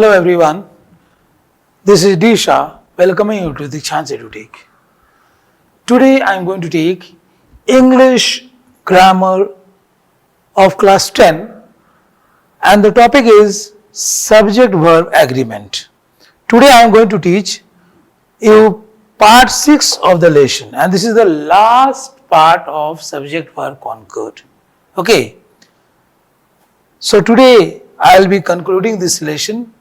Hello everyone, this is Disha welcoming you to the Chance EduTech. Today I am going to take English grammar of class 10 and the topic is subject verb agreement. Today I am going to teach you part 6 of the lesson and this is the last part of subject verb concord. Okay. So today I will be concluding this lesson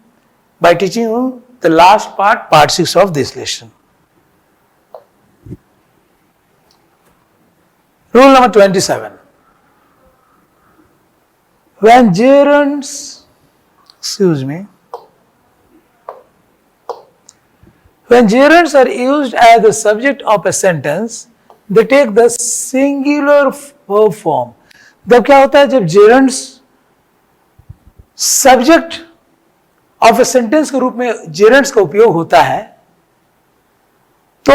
by teaching you the last part 6 of this lesson. Rule number 27. When gerunds are used as the subject of a sentence, they take the singular verb form. जब क्या होता है, जब gerunds subject of a sentence के रूप में जेरेंट्स का उपयोग होता है तो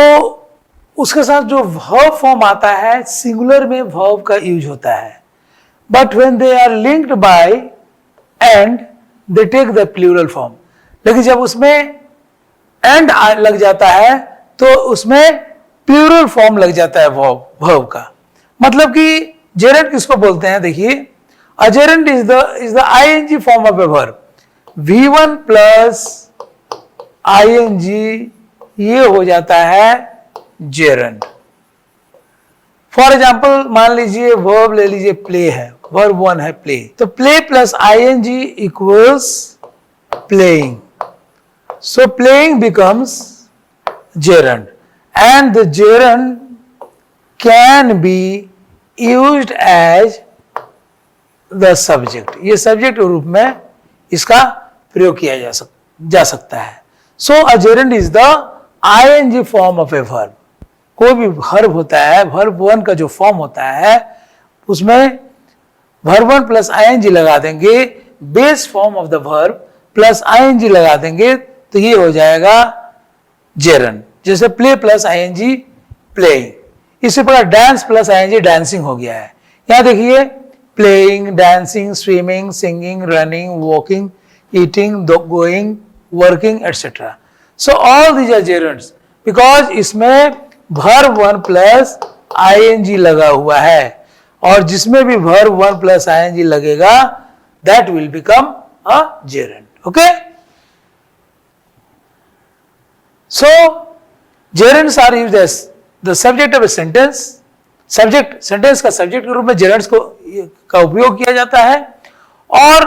उसके साथ जो वर्ब फॉर्म आता है सिंगुलर में वर्ब का यूज होता है. But when they are linked by and they take the plural form. लेकिन जब उसमें एंड लग जाता है तो उसमें प्लूरल फॉर्म लग जाता है वर्ब का. मतलब कि जेरेंट किसको बोलते हैं, देखिए a gerund is the ing form of a verb. V1 plus ing ये हो जाता है gerund. फॉर एग्जाम्पल मान लीजिए वर्ब ले लीजिए प्ले है, वर्ब 1 है प्ले, तो play plus ing equals playing. So playing becomes gerund and the gerund can be used as the subject. ये सब्जेक्ट के रूप में इसका प्रयोग किया जा सकता है. So a gerund is the ING form of a verb. कोई भी वर्ब होता है, वर्ब 1 का जो फॉर्म होता है उसमें वर्ब 1 प्लस आईएनजी लगा देंगे, base form of the verb plus ING लगा देंगे तो ये हो जाएगा जेरेंड. जैसे प्ले प्लस आईएनजी प्लेइंग, इसी प्रकार डांस प्लस आईएनजी डांसिंग हो गया है. यहां देखिए playing, dancing, swimming, singing, running, walking, eating, going, working, etc. So all these are gerunds because इसमें verb 1 plus ing लगा हुआ है और जिसमें भी verb 1 plus ing लगेगा that will become a gerund. Okay? So gerunds are used as the subject of a sentence. Subject, sentence का subject के रूप में जेरेंट्स का उपयोग किया जाता है और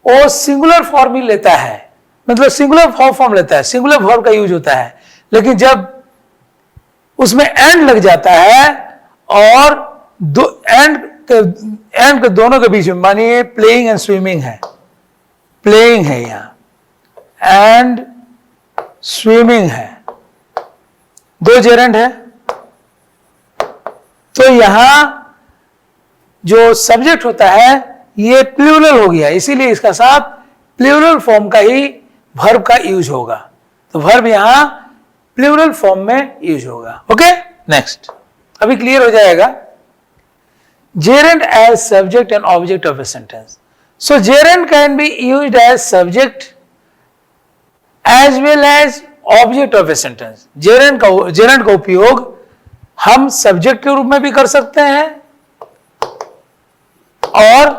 वो सिंगुलर फॉर्म ही लेता है, मतलब सिंगुलर फॉर्म लेता है, सिंगुलर वर्ब का यूज होता है. लेकिन जब उसमें एंड लग जाता है और एंड के दोनों के बीच में मानिए प्लेइंग एंड स्विमिंग है, प्लेइंग है यहां एंड स्विमिंग है, दो जेरेंट है, तो यहां जो सब्जेक्ट होता है ये प्लूरल हो गया, इसीलिए इसका साथ प्लूरल फॉर्म का ही वर्ब का यूज होगा. तो वर्ब यहां प्लूरल फॉर्म में यूज होगा. ओके, नेक्स्ट अभी क्लियर हो जाएगा. Gerund as subject and object of a sentence. So gerund can be used as subject as well as object of a sentence. Gerund का उपयोग हम सब्जेक्ट के रूप में भी कर सकते हैं और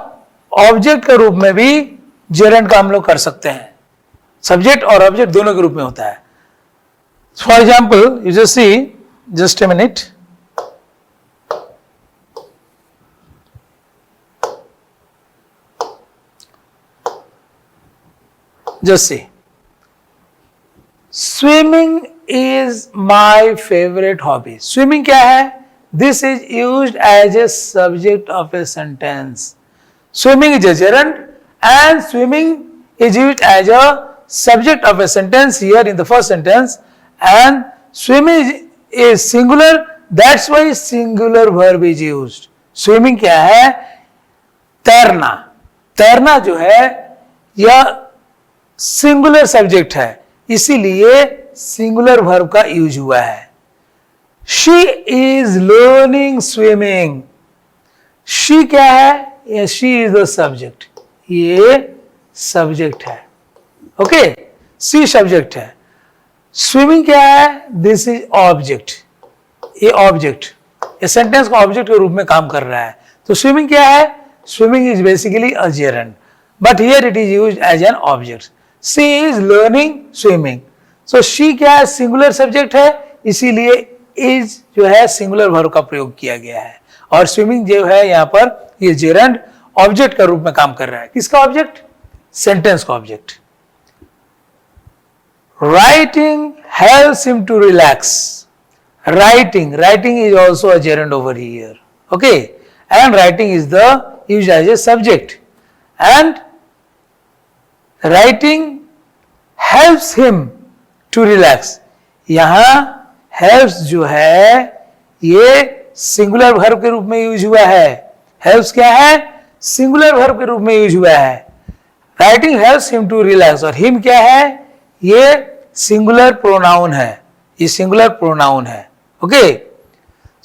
ऑब्जेक्ट के रूप में भी जेरेंड का हम लोग कर सकते हैं. सब्जेक्ट और ऑब्जेक्ट दोनों के रूप में होता है. For example you just see, just a minute, just see, swimming is my favorite hobby. Swimming क्या है? This is used as a subject of a sentence. Swimming is a gerund and swimming is used as a subject of a sentence here in the first sentence and swimming is singular, that's why singular verb is used. Swimming क्या है? तैरना. तैरना जो है यह singular subject है, इसीलिए singular verb का यूज हुआ है. She is learning swimming. She क्या है? शी इज द सब्जेक्ट, ये सब्जेक्ट है. ओके, सी सब्जेक्ट है। स्विमिंग क्या है? दिस इज ऑब्जेक्ट, ये ऑब्जेक्ट, ये सेंटेंस का ऑब्जेक्ट के रूप में काम कर रहा है। तो स्विमिंग क्या है? Swimming is basically a gerund, but here it is used as an object. She is learning swimming, so she क्या है? सिंगुलर सब्जेक्ट है, इसीलिए इज जो है सिंगुलर वर्ब का प्रयोग किया गया है। और स्विमिंग जो है यहाँ पर ये जेरंड ऑब्जेक्ट का रूप में काम कर रहा है। किसका ऑब्जेक्ट? सेंटेंस का object. Writing helps him to relax. Writing is also a gerund over here, okay, and writing is the used as a subject, and writing helps him to relax. यहाँ helps जो है ये singular verb के रूप में use हुआ है। helps क्या है? सिंगुलर वर्ब के रूप में यूज हुआ है। writing helps him to relax, और him क्या है? ये सिंगुलर प्रोनाउन है, ये सिंगुलर प्रोनाउन है। Okay,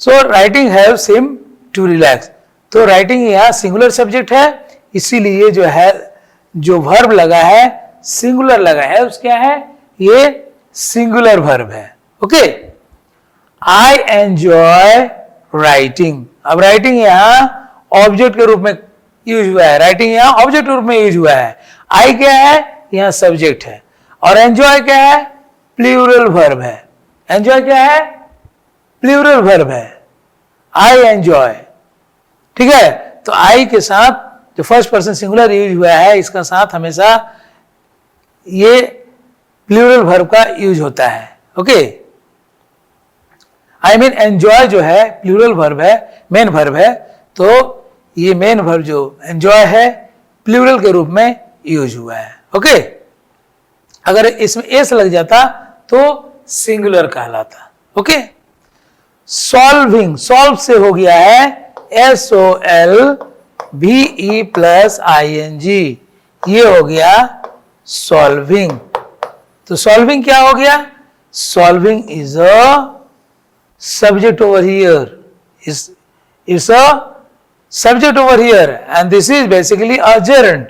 so writing helps him to relax. तो राइटिंग यहाँ सिंगुलर सब्जेक्ट है, इसीलिए जो है जो वर्ब लगा है सिंगुलर लगा है। हेल्प्स क्या है? ये सिंगुलर वर्ब है। Okay, I enjoy writing. अब राइटिंग यहाँ ऑब्जेक्ट के रूप में यूज हुआ है, राइटिंग यहाँ ऑब्जेक्ट के रूप में यूज हुआ है। आई क्या है? यहाँ सब्जेक्ट है, और एंजॉय क्या है? प्लूरल वर्ब है। एंजॉय क्या है? प्लूरल वर्ब है, आई एंजॉय। ठीक है, तो आई के साथ जो फर्स्ट पर्सन सिंगुलर यूज हुआ है इसका साथ हमेशा ये प्लूरल वर्ब का यूज होता है। ओके, आई मीन एंजॉय जो है प्लूरल वर्ब है, मेन वर्ब है, तो ये मेन वर्ब जो एंजॉय है प्लूरल के रूप में यूज हुआ है। ओके, अगर इसमें एस लग जाता तो सिंगुलर कहलाता। ओके, सॉल्विंग, सॉल्व से हो गया है SOLVE+ING, ये हो गया सॉल्विंग। तो सॉल्विंग क्या हो गया? Solving is a subject over here, it's a subject over here and this is basically a gerund.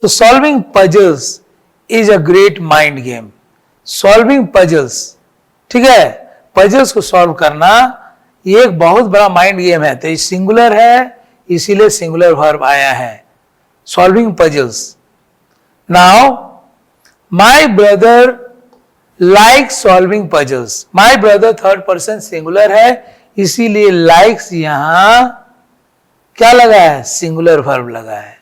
तो solving puzzles is a great mind game. Solving puzzles, ठीक है, पजल्स को सॉल्व करना ये एक बहुत बड़ा माइंड गेम है। तो ये सिंगुलर है, इसीलिए सिंगुलर वर्ब आया है, solving puzzles. Now my brother like solving puzzles. My brother third person singular है, इसीलिए लाइक्स यहां क्या लगा है? सिंगुलर वर्ब लगा है।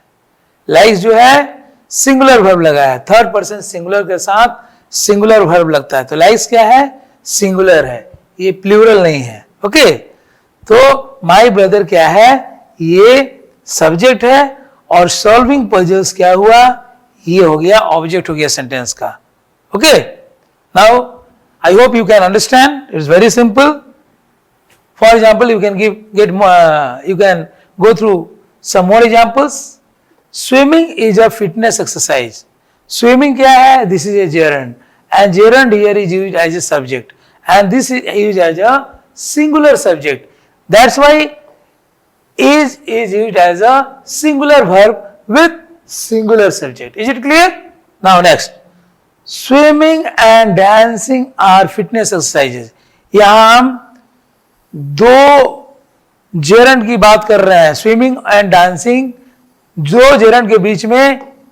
लाइक्स जो है सिंगुलर वर्ब लगा है, थर्ड पर्सन सिंगुलर के साथ सिंगुलर वर्ब लगता है। तो लाइक्स क्या है? सिंगुलर है, ये प्लूरल नहीं है। ओके, तो माय ब्रदर क्या है? ये सब्जेक्ट है, और सॉल्विंग पजल्स क्या हुआ? ये हो गया ऑब्जेक्ट, हो गया सेंटेंस का। Okay, now I hope you can understand, it's very simple. For example you can you can go through some more examples. Swimming is a fitness exercise. Swimming क्या है? This is a gerund, and gerund here is used as a subject, and this is used as a singular subject. That's why is used as a singular verb with singular subject. Is it clear? Now next, swimming and dancing are fitness exercises. यहाँ हम दो gerund की बात कर रहे हैं, swimming and dancing, जो gerund के बीच में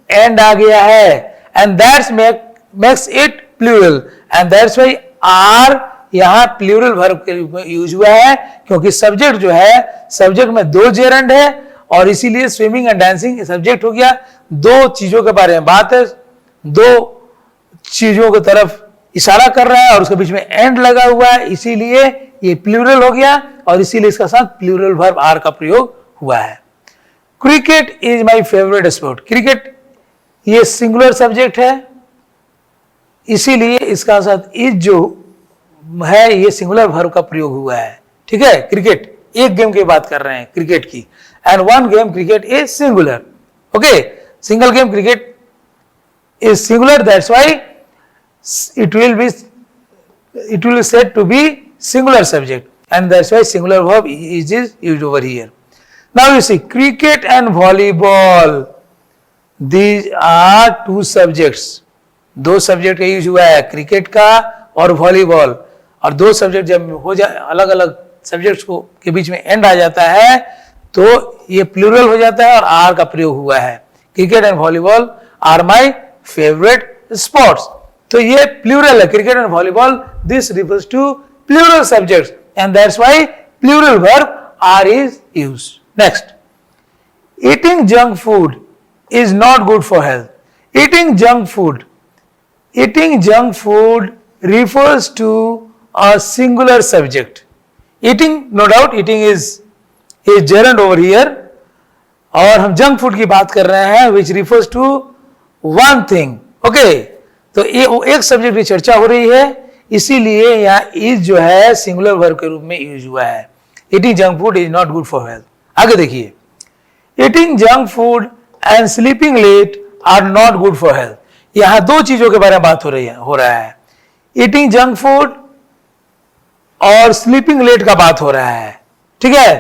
and आ गया है, and that's makes it plural, and that's why are यहां प्लूरल वर्ब के रूप में यूज हुआ है, क्योंकि सब्जेक्ट जो है, सब्जेक्ट में दो जेरंड है, और इसीलिए स्विमिंग एंड डांसिंग सब्जेक्ट हो गया। दो चीजों के बारे में बात है, दो चीजों की तरफ इशारा कर रहा है, और उसके बीच में एंड लगा हुआ है, इसीलिए ये प्लूरल हो गया, और इसीलिए इसका साथ प्लूरल वर्ब आर का प्रयोग हुआ है। Cricket is my favourite sport. Cricket ये सिंगुलर सब्जेक्ट है, इसीलिए इसका साथ इज जो है ये सिंगुलर वर्ब का प्रयोग हुआ है। ठीक है, क्रिकेट एक गेम की बात कर रहे हैं, क्रिकेट की, and one game cricket is singular. Okay, single game cricket is singular, that's why it will be said to be singular subject, and that's why singular verb is used over here. Now you see cricket and volleyball, these are two subjects. दो subject का use हुआ है, cricket का और volleyball, और दो subject जब हो जाए अलग अलग सब्जेक्ट्स को के बीच में एंड आ जाता है तो ये प्लूरल हो जाता है और आर का प्रयोग हुआ है। Cricket and volleyball are my favourite sports, तो ये प्लूरल है, cricket and volleyball, this refers to plural subjects and that's why plural verb are is used. Next, eating junk food is not good for health. Eating junk food refers to a singular subject. Eating, no doubt, eating is gerund over here, और हम junk food की बात कर रहे हैं which refers to one thing. Okay, तो ये एक सब्जेक्ट की चर्चा हो रही है, इसीलिए यहाँ is जो है सिंगुलर वर्ब के रूप में यूज हुआ है। Eating junk food is not good for health. आगे देखिए, Eating junk food and sleeping late are not good for health. यहां दो चीजों के बारे में बात हो रहा है, Eating junk food और sleeping late का बात हो रहा है, ठीक है।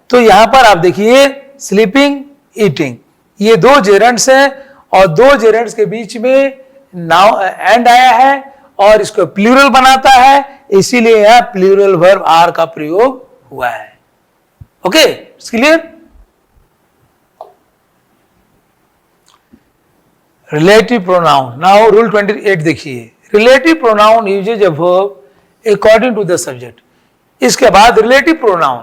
तो यहां पर आप देखिए sleeping, eating, ये दो जेरेंट्स हैं और दो जेरेंट्स के बीच में नाउ एंड आया है और इसको प्लूरल बनाता है, इसीलिए यहां प्लूरल वर्ब आर का प्रयोग हुआ है। Okay, clear. Relative pronoun. Now rule 28 देखिए, relative pronoun uses a verb according to the subject. इसके बाद relative pronoun.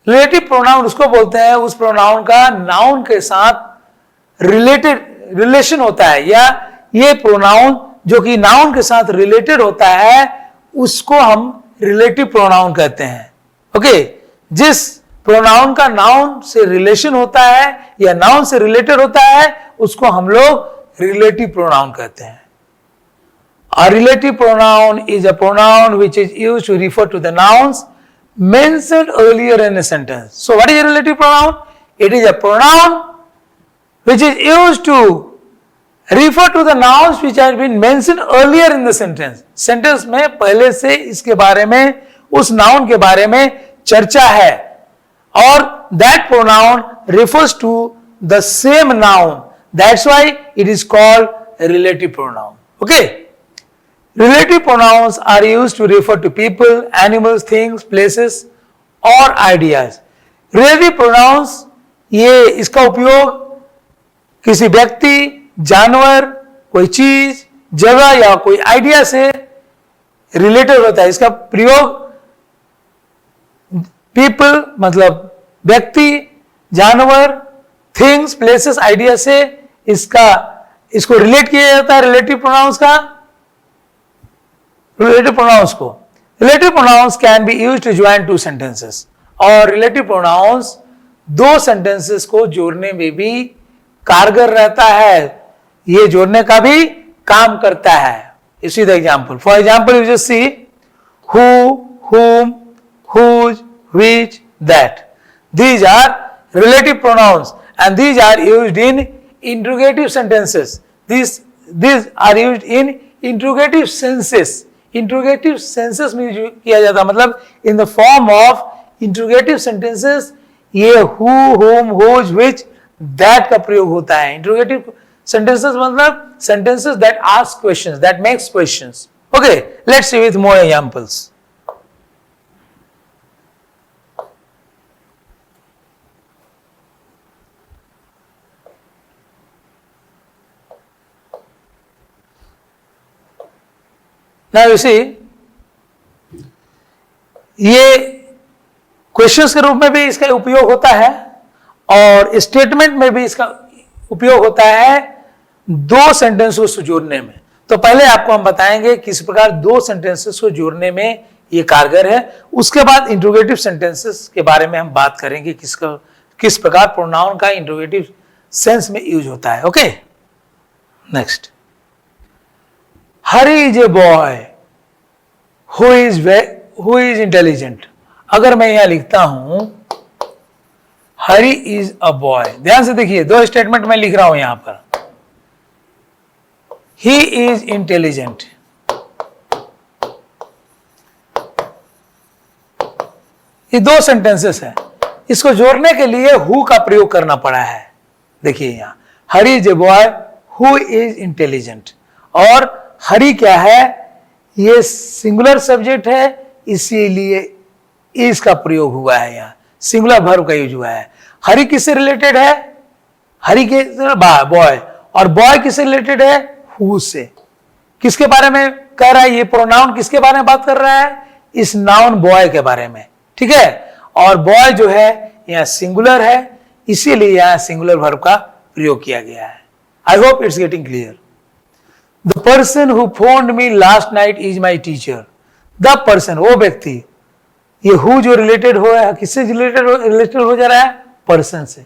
Relative pronoun उसको बोलते हैं उस pronoun का noun के साथ relation होता है, या ये pronoun जो कि noun के साथ related होता है उसको हम relative pronoun कहते हैं। ओके, जिस pronoun का noun से relation होता है या noun से related होता है उसको हम लोग relative pronoun कहते हैं। A relative pronoun is a pronoun which is used to refer to the nouns mentioned earlier in a sentence. So what is a relative pronoun? It is a pronoun which is used to refer to the nouns which have been mentioned earlier in the sentence. Sentence में पहले से इसके बारे में, उस noun के बारे में चर्चा है और that pronoun refers to the same noun. That's why it is called a relative pronoun. Okay, relative pronouns are used to refer to people, animals, things, places or ideas. Relative pronouns ये इसका उपयोग किसी व्यक्ति, जानवर, कोई चीज, जगह या कोई आइडिया से रिलेटेड होता है। इसका प्रयोग people मतलब व्यक्ति, जानवर, थिंग्स, प्लेसेस, आइडिया से इसको रिलेट किया जाता है। रिलेटिव प्रोनाउंस को relative pronouns can be used to join two sentences, और रिलेटिव प्रोनाउंस दो सेंटेंसेस को जोड़ने में भी कारगर रहता है, ये जोड़ने का भी काम करता है। इसी the example, for example you just see who, whom, whose, which, that. These are relative pronouns and these are used in interrogative sentences. These are used in interrogative senses. Interrogative senses में use किया जाता है, मतलब in the form of interrogative sentences ये who, whom, whose, which, that का प्रयोग होता है। Interrogative sentences मतलब sentences that ask questions, that makes questions. Okay, let's see with more examples. Now you see, ये क्वेश्चंस के रूप में भी इसका उपयोग होता है और स्टेटमेंट में भी इसका उपयोग होता है दो सेंटेंसेस को जोड़ने में। तो पहले आपको हम बताएंगे किस प्रकार दो सेंटेंसेस को जोड़ने में ये कारगर है, उसके बाद इंट्रोगेटिव सेंटेंसेस के बारे में हम बात करेंगे किस प्रकार प्रोनाउन का इंट्रोगेटिव सेंस में यूज होता है। Okay, next, Hari is a boy who is intelligent. अगर मैं यहां लिखता हूं हरी इज अ बॉय, ध्यान से देखिए दो स्टेटमेंट में लिख रहा हूं यहां पर, ही इज इंटेलिजेंट, ये दो सेंटेंसेस है, इसको जोड़ने के लिए हु का प्रयोग करना पड़ा है। देखिए यहां Hari is a boy who is intelligent, और हरी क्या है, ये सिंगुलर सब्जेक्ट है, इसीलिए इज का प्रयोग हुआ है, यहाँ सिंगुलर वर्ब का यूज हुआ है। हरी किससे रिलेटेड है, हरी के बॉय, और बॉय किससे रिलेटेड है, हु से। किसके बारे में कह रहा है, ये प्रोनाउन किसके बारे में बात कर रहा है, इस नाउन बॉय के बारे में, ठीक है। और बॉय जो है यहाँ सिंगुलर है, इसीलिए यहाँ सिंगुलर वर्ब का प्रयोग किया गया है। I hope it's getting clear. The person who found me last night is my teacher. The person, वो व्यक्ति, ये हु जो रिलेटेड हो है, किससे रिलेटेड हो जा रहा है, पर्सन से।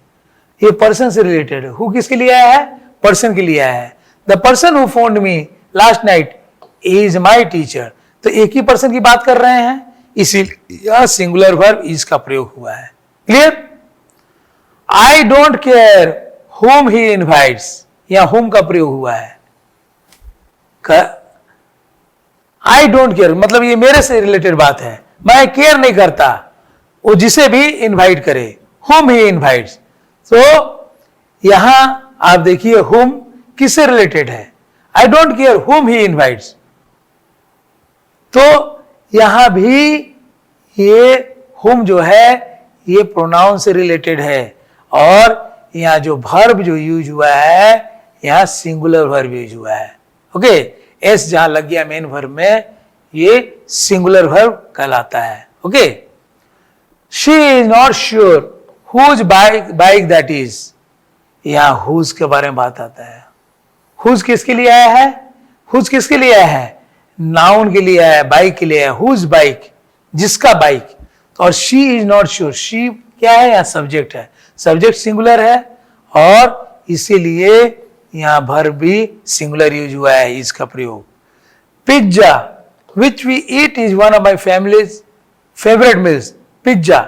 ये पर्सन से रिलेटेड है। हु किसके लिए आया है, पर्सन के लिए आया है। The person who found me last night is my teacher, तो एक ही पर्सन की बात कर रहे हैं, इसीलिए सिंगुलर वर्ब इज का प्रयोग हुआ है। Clear. I don't care whom he invites, या whom का प्रयोग हुआ है। आई डोंट केयर मतलब ये मेरे से रिलेटेड बात है, मैं केयर नहीं करता वो जिसे भी इनवाइट करे, whom he invites। तो यहां आप देखिए whom किससे रिलेटेड है, I don't care whom he invites। तो यहां भी ये whom जो है ये प्रोनाउन से रिलेटेड है, और यहाँ जो वर्ब जो यूज हुआ है यहाँ सिंगुलर वर्ब यूज हुआ है। ओके, एस जहां लग गया मेन वर्ब में, ये सिंगुलर वर्ब कहलाता है। Okay, she is not sure whose bike that is, यहाँ हुज के बारे में बात आता है। हुज किसके लिए आया है, हुज किसके लिए आया है, नाउन के लिए आया है, बाइक के लिए आया है। हुज बाइक, जिसका बाइक। और she is not sure, she क्या है, यहाँ सब्जेक्ट है, सब्जेक्ट सिंगुलर है, और इसीलिए यहां वर्ब भी सिंगुलर यूज हुआ है इसका प्रयोग। Pizza which we eat is one of my family's favourite meals. Pizza,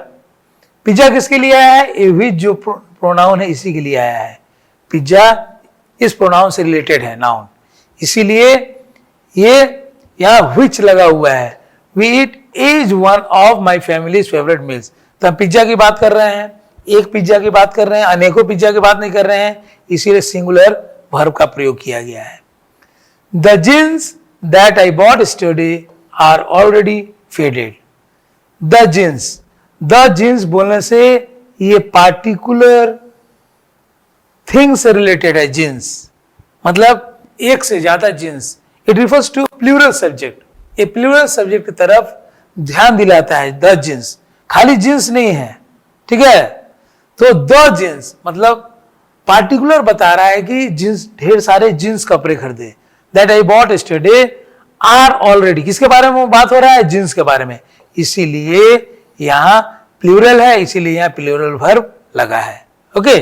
pizza किसके लिए आया है, ए विच जो प्रोनाउन है इसी के लिए आया है। पिज्जा इस प्रोनाउन से रिलेटेड है नाउन, इसीलिए ये यहां विच लगा हुआ है। We eat is one of my family's favourite meals, तो हम पिज्जा की बात कर रहे हैं, एक पिज्जा की बात कर रहे हैं, अनेकों पिज्जा की बात नहीं कर रहे हैं, इसीलिए सिंगुलर वर्ब का प्रयोग किया गया है। The jeans that I bought yesterday are already faded. The jeans, the jeans बोलने से ये पार्टिकुलर थिंग से रिलेटेड है। जींस मतलब एक से ज्यादा jeans, it refers to plural subject, ये प्लूरल सब्जेक्ट की तरफ ध्यान दिलाता है। द जींस, खाली जींस नहीं है, ठीक है। तो द जींस मतलब पार्टिकुलर बता रहा है कि जींस, ढेर सारे जींस कपड़े खरीदे। That I bought yesterday are already, किसके बारे में बात हो रहा है, जींस के बारे में, इसीलिए यहां प्लूरल है, इसीलिए यहां प्लूरल वर्ब लगा है। Okay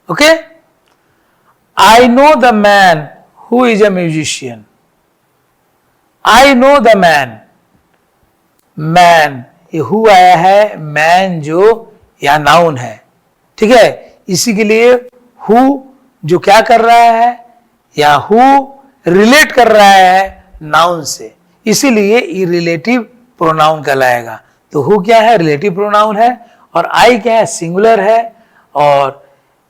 okay. I know the man who is a musician. I know the man, man ये हु आया है, मैन जो या नाउन है, ठीक है। इसी के लिए हु जो क्या कर रहा है, या हु रिलेट कर रहा है नाउन से, इसीलिए ये रिलेटिव प्रोनाउन कहलाएगा। तो हु क्या है, रिलेटिव प्रोनाउन है, और आई क्या है, सिंगुलर है, और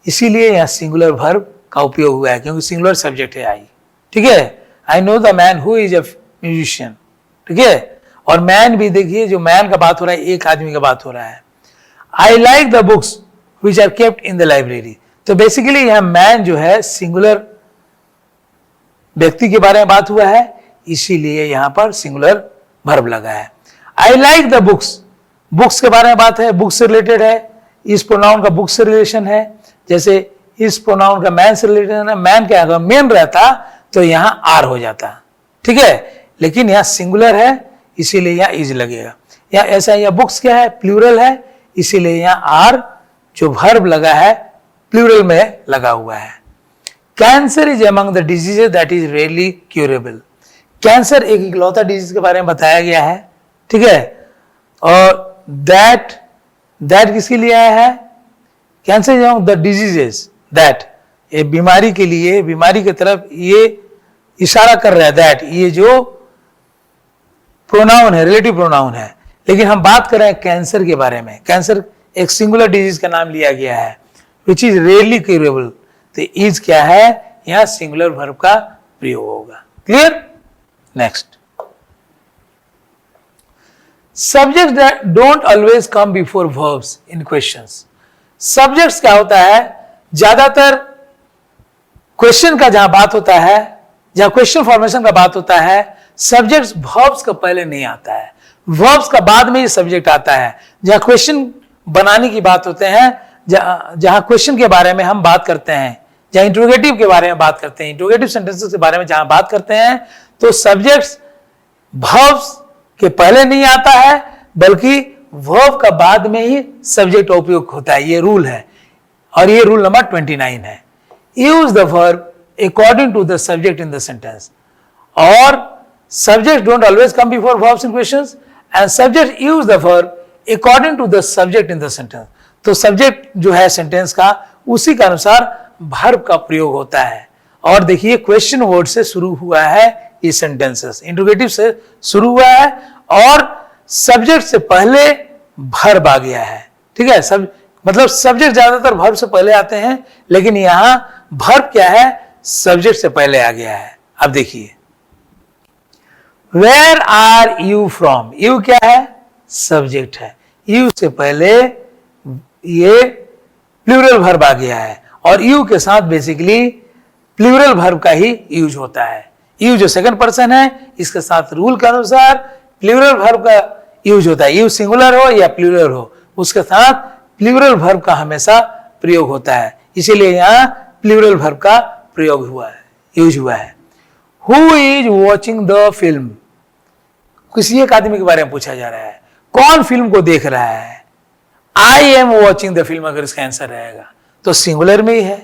इसीलिए यहां सिंगुलर वर्ब का उपयोग हुआ है, क्योंकि सिंगुलर सब्जेक्ट है आई, ठीक है। I know the man who is a musician, ठीक है। और मैन भी देखिए, जो मैन का बात हो रहा है एक आदमी का बात हो रहा है। I like the books which are kept in the library, तो बेसिकली यहां मैन जो है सिंगुलर व्यक्ति के बारे में बात हुआ है, इसीलिए यहां पर सिंगुलर वर्ब लगा है। I like the books, books के बारे में बात है, बुक्स से रिलेटेड है, इस प्रोनाउन का बुक से रिलेशन है, जैसे इस प्रोनाउन का मैन से रिलेटेड है। मैन क्या अगर मेन रहता तो यहां आर हो जाता, ठीक है, लेकिन यहां सिंगुलर है, इसीलिए यहां इज लगेगा। या ऐसा यह बुक्स क्या है, प्लूरल है, इसीलिए यहां आर जो वर्ब लगा है प्लूरल में लगा हुआ है। Cancer is among the diseases that is rarely curable. Cancer एक इकलौता डिजीज के बारे में बताया गया है, ठीक है। और दैट किसके लिए आया है, cancer is among the diseases that, ये बीमारी के लिए, बीमारी की तरफ ये इशारा कर रहा है। दैट ये जो प्रोनाउन है, रिलेटिव प्रोनाउन है, लेकिन हम बात कर रहे हैं कैंसर के बारे में। कैंसर एक सिंगुलर डिजीज का नाम लिया गया है, विच इज रेयरली क्यूरेबल, तो इज क्या है, यहां सिंगुलर वर्ब का प्रयोग होगा। Clear? Next, subjects that don't always come before verbs in questions. Subjects क्या होता है, ज्यादातर क्वेश्चन का जहां बात होता है, जहां क्वेश्चन फॉर्मेशन का बात होता है, सब्जेक्ट्स वर्ब्स का पहले नहीं आता है, वर्ब्स का बाद में ही सब्जेक्ट आता है। जहां क्वेश्चन बनाने की बात होते हैं, जहां क्वेश्चन के बारे में हम बात करते हैं, जहां इंट्रोगेटिव के बारे में बात करते हैं, इंट्रोगेटिव सेंटेंसेस के बारे में जहां बात करते हैं, तो सब्जेक्ट्स वर्ब्स के पहले नहीं आता है, बल्कि वर्ब का बाद में ही सब्जेक्ट का उपयोग होता है। ये रूल है, और ये रूल नंबर 29 है। Use the verb according to the subject in the sentence, और subject don't always come before verbs in questions, and subject use the verb according to the subject in the sentence. तो subject जो है sentence का, उसी के अनुसार verb का प्रयोग होता है। और देखिए, क्वेश्चन वर्ड से शुरू हुआ है ये सेंटेंसेस, इंट्रोगेटिव से शुरू हुआ है, और सब्जेक्ट से पहले वर्ब आ गया है। ठीक है, सब मतलब सब्जेक्ट ज्यादातर वर्ब से पहले आते हैं, लेकिन यहां वर्ब क्या है, सब्जेक्ट से पहले आ गया है। अब देखिए, where are you from, you क्या है, सब्जेक्ट है, यू से पहले ये प्लूरल वर्ब आ गया है, और यू के साथ बेसिकली प्लूरल वर्ब का ही यूज होता है। यू जो सेकंड पर्सन है, इसके साथ रूल के अनुसार प्लूरल वर्ब का यूज होता है। यू सिंगुलर हो या प्लूरल हो, उसके साथ प्लूरल वर्ब का हमेशा प्रयोग होता है, इसीलिए यहां प्लूरल वर्ब का प्रयोग हुआ है, यूज हुआ है। Who is watching the film, किसी एक आदमी के बारे में पूछा जा रहा है, कौन फिल्म को देख रहा है। I am watching the film अगर इसका आंसर रहेगा तो सिंगुलर में ही है।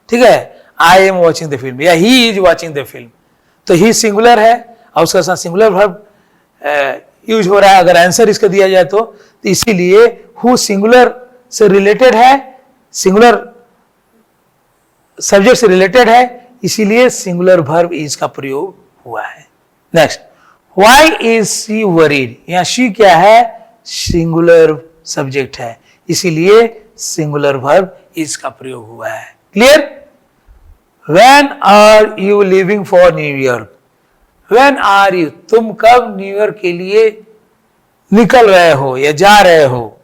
ठीक है, I am watching the film, या he is watching the film, तो ही सिंगुलर है और उसके साथ सिंगुलर वर्ब यूज हो रहा है अगर आंसर इसका दिया जाए तो इसीलिए हु सिंगुलर से रिलेटेड है, सिंगुलर सब्जेक्ट से रिलेटेड है, इसीलिए सिंगुलर वर्ब इज का प्रयोग हुआ है। Next, why is she worried, यहां शी क्या है, सिंगुलर सब्जेक्ट है, इसीलिए सिंगुलर वर्ब इज का प्रयोग हुआ है। Clear? When are you leaving for New York? When are you? तुम कब न्यूयॉर्क के लिए निकल रहे हो या जा रहे हो?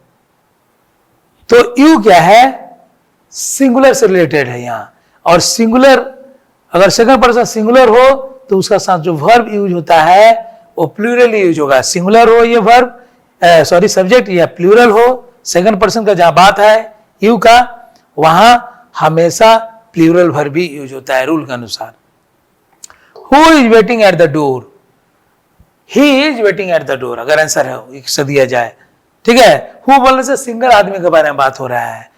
तो यू क्या है, सिंगुलर से रिलेटेड है यहां, और सिंगुलर अगर सेकंड पर्सन सिंगुलर हो तो उसका साथ जो वर्ब यूज होता है वो प्लूरल यूज होगा। सिंगुलर हो ये वर्ब, सॉरी सब्जेक्ट, या प्लूरल हो, सेकंड पर्सन का जहां बात है यू का, वहां हमेशा प्लूरल वर्ब भी यूज होता है रूल के अनुसार। Who is waiting at the door, he is waiting at the door अगर आंसर है एक दिया जाए। ठीक है, हु बोलने से सिंगल आदमी के बारे में बात हो रहा है,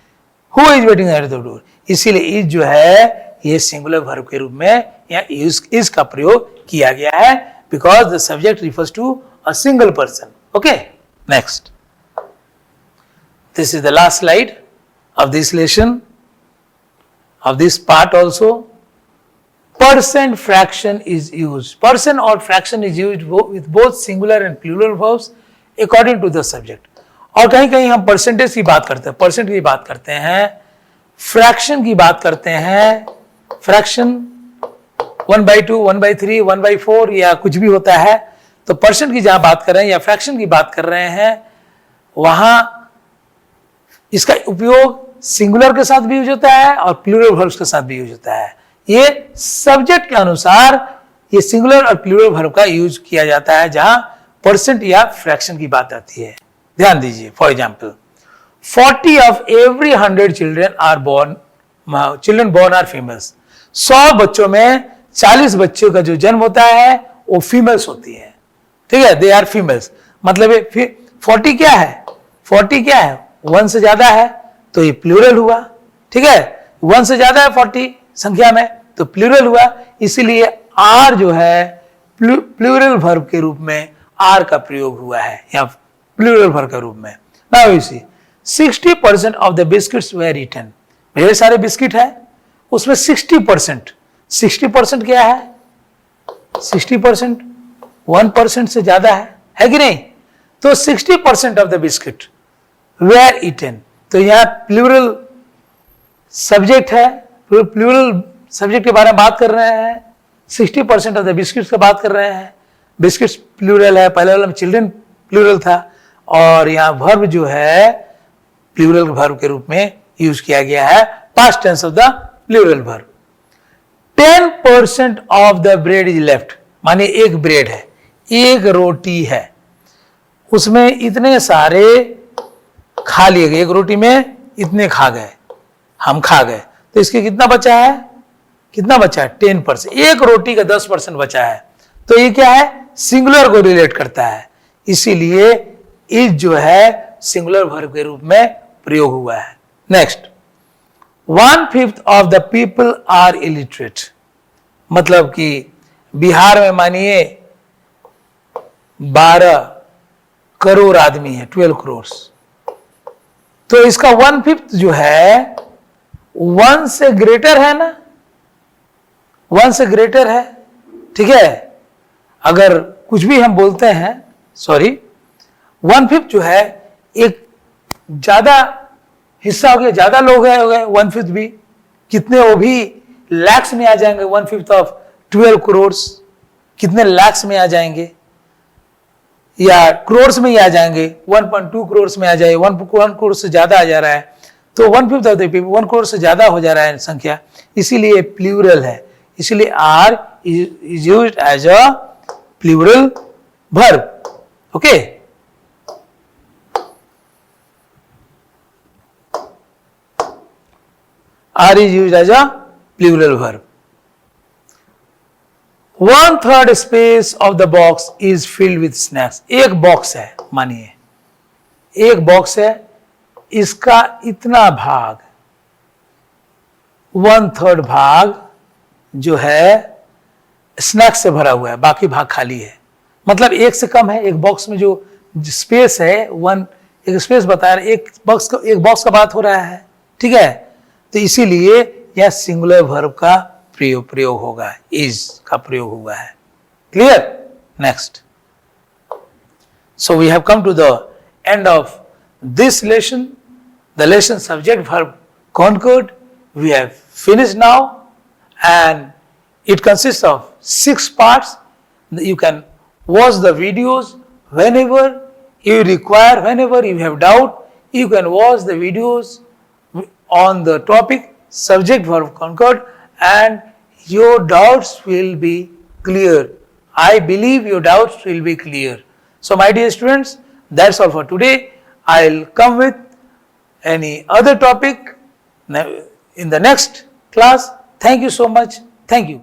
who is waiting at the door, इसीलिए इज जो है ये सिंगुलर वर्ब के रूप में या इज का प्रयोग किया गया है, because the subject refers to a single person. Okay, next, this is the last slide of this lesson, of this part also. Percent fraction is used. Percent or fraction is used with both singular and plural verbs according to the subject. और कहीं कहीं हम percentage की बात करते हैं, percent की बात करते हैं, फ्रैक्शन की बात करते हैं, फ्रैक्शन 1/2, 1/3, 1/4 या कुछ भी होता है। तो परसेंट की जहां बात कर रहे हैं या फ्रैक्शन की बात कर रहे हैं, वहां इसका उपयोग सिंगुलर के साथ भी यूज होता है और प्लूरल वर्ब्स के साथ भी यूज होता है। ये सब्जेक्ट के अनुसार ये सिंगुलर और प्लूरल वर्ब का यूज किया जाता है जहां परसेंट या फ्रैक्शन की बात आती है। ध्यान दीजिए, for example 40 of every 100 children are born, children born are females. 100 बच्चों में 40 बच्चों का जो जन्म होता है वो फीमेल्स होती है। ठीक है, दे आर फीमेल्स, मतलब 40 क्या है, 40 क्या है, 1 से ज्यादा है तो ये प्लूरल हुआ। ठीक है, 1 से ज्यादा है 40 संख्या में तो प्लूरल हुआ, इसीलिए आर जो है प्लूरल वर्ब के रूप में आर का प्रयोग हुआ है या प्लूरल वर्ब के रूप में। Now you see 60% of the biscuits were eaten, ढेर सारे बिस्किट है उसमें 60% क्या है, 60% 1% से ज्यादा है कि नहीं, तो 60% of the biscuit were eaten, तो यहां प्लूरल सब्जेक्ट है, प्लूरल सब्जेक्ट के बारे में बात कर रहे हैं। 60% ऑफ द बिस्किट्स की बात कर रहे हैं। बिस्किट्स प्लूरल है, पहले वाले में चिल्ड्रन प्लूरल था, और यहाँ वर्ब जो है प्लूरल वर्ब के रूप में यूज किया गया है, past tense of the plural verb. 10% of the bread is left, मानिए एक ब्रेड है, एक रोटी है, उसमें इतने सारे खा लिए गए, एक रोटी में इतने खा गए, हम खा गए, तो इसके कितना बचा है, कितना बचा है 10%, एक रोटी का 10% बचा है, तो ये क्या है, सिंगुलर को रिलेट करता है, इसीलिए इज जो है सिंगुलर वर्ब के रूप में प्रयोग हुआ है। Next, 1/5 of the people are illiterate, मतलब कि बिहार में मानिए 12 करोड़ आदमी है, 12 करोड़, तो इसका 1/5 जो है 1 से ग्रेटर है ना, 1 से ग्रेटर है, ठीक है। अगर कुछ भी हम बोलते हैं, सॉरी 1/5 जो है एक ज्यादा हिस्सा हो गया, ज्यादा लोग हो गए, 1/5 भी कितने, वो भी लैक्स में आ जाएंगे, 1/5 ऑफ 12 करोड़ कितने लैक्स में आ जाएंगे, या करोड़ में ही आ जाएंगे, 1.2 करोड़ में आ जाए, 1 करोड़ से ज्यादा आ जा रहा है, तो 1/5 ऑफ द पीपल, 1 करोड़ से ज्यादा हो जा रहा है संख्या, इसीलिए प्लूरल है, इसीलिए are is used as a plural verb. Okay, R is used as a plural verb. 1/3 space of the box is filled with snacks. एक बॉक्स है, मानिए एक बॉक्स है, इसका इतना भाग 1/3 भाग जो है स्नैक्स से भरा हुआ है, बाकी भाग खाली है, मतलब एक से कम है। एक बॉक्स में जो स्पेस है, एक स्पेस बता रहा है, एक बॉक्स का बात हो रहा है, ठीक है, तो इसीलिए यह सिंगुलर वर्ब का प्रयोग होगा, इज का प्रयोग हुआ है। Clear? Next, so we have come to the end of this lesson, the lesson subject verb concord we have finished now, and it consists of 6 parts. You can watch the videos whenever you require, whenever you have doubt, you can watch the videos on the topic subject verb concord, and your doubts will be clear. I believe your doubts will be clear. So my dear students, that's all for today. I'll come with any other topic in the next class. Thank you so much. Thank you.